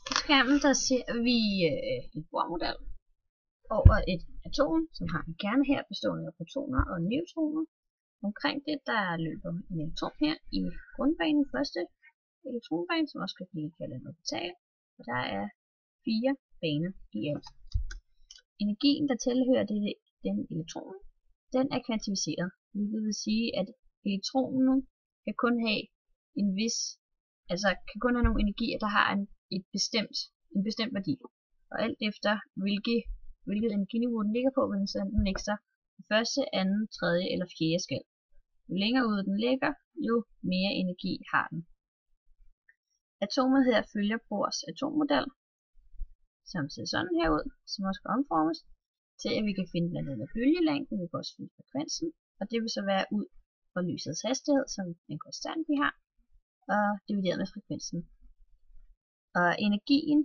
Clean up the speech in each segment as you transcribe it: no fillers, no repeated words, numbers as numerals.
På skærmen der ser vi en Bohr-model over et atom, som har en kerne her bestående af protoner og neutroner. Omkring det der løber en elektron her i grundbanen, første elektronbane, som også kan blive kaldt en orbital, og der er 4 baner i alt. Energien, der tilhører den elektron, den er kvantificeret, hvilket vil sige, at elektronen kan kun have kan kun have nogle energier, der har en bestemt værdi. Og alt efter hvilket energiniveau den ligger på, vil den så enten lægge sig på første, anden, tredje eller fjerde skal. Jo længere ude den ligger, jo mere energi har den. Atomet her følger Bohrs atommodel, som ser sådan her ud, som også kan omformes til, at vi kan finde blandt andet bølgelængden, vi kan også finde frekvensen, og det vil så være ud fra lysets hastighed, som en konstant vi har, og divideret med frekvensen. Og energien,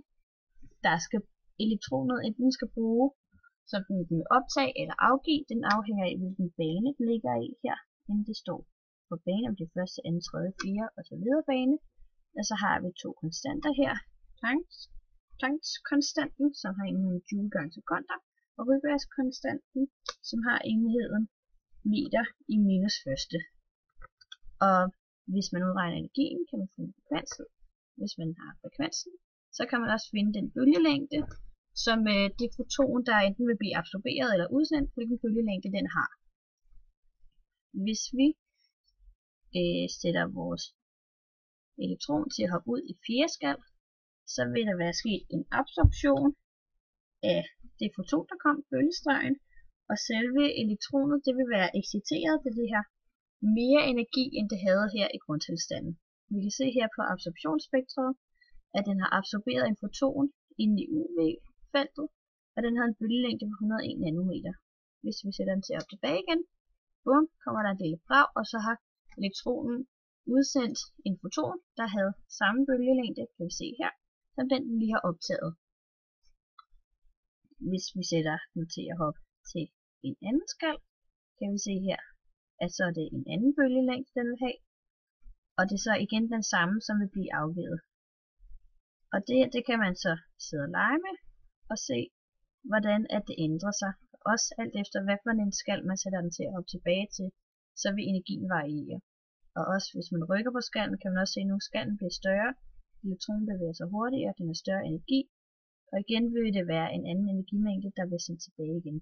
der skal elektronet enten skal bruge, som den vil optage eller afgive, den afhænger af, hvilken bane den ligger i her, inden det står på bane, om det første, anden, tredje, fjerde og så videre bane. Og så har vi to konstanter her, Planck-konstanten, som har enheden joule gange sekunder, og Rydberg-konstanten, som har enheden meter i minus første. Og hvis man udregner energien, kan man finde frekvensen. Hvis man har frekvensen, så kan man også finde den bølgelængde, som det foton, der enten vil blive absorberet eller udsendt, hvilken bølgelængde den har. Hvis vi sætter vores elektron til at hoppe ud i fjerde skal, så vil der være sket en absorption af det foton, der kom, bølgestrøgen, og selve elektronet, det vil være exciteret til det her mere energi, end det havde her i grundtilstanden. Vi kan se her på absorptionsspektret, at den har absorberet en foton inde i UV-feltet, og den har en bølgelængde på 101 nanometer. Hvis vi sætter den til op tilbage igen, bum, kommer der en lille brag, og så har elektronen udsendt en foton, der havde samme bølgelængde, kan vi se her, som den lige har optaget. Hvis vi sætter den til at hoppe til en anden skal, kan vi se her, at så er det en anden bølgelængde, den vil have, og det er så igen den samme, som vil blive afgivet. Og det kan man så sidde og lege med, og se, hvordan at det ændrer sig. Også alt efter, hvad for en skal man sætter den til at hoppe tilbage til, så vil energien variere. Og også hvis man rykker på skallen, kan man også se, at nu skallen bliver større, elektronen bevæger sig hurtigere, den har større energi, og igen vil det være en anden energimængde, der bliver sendt tilbage igen.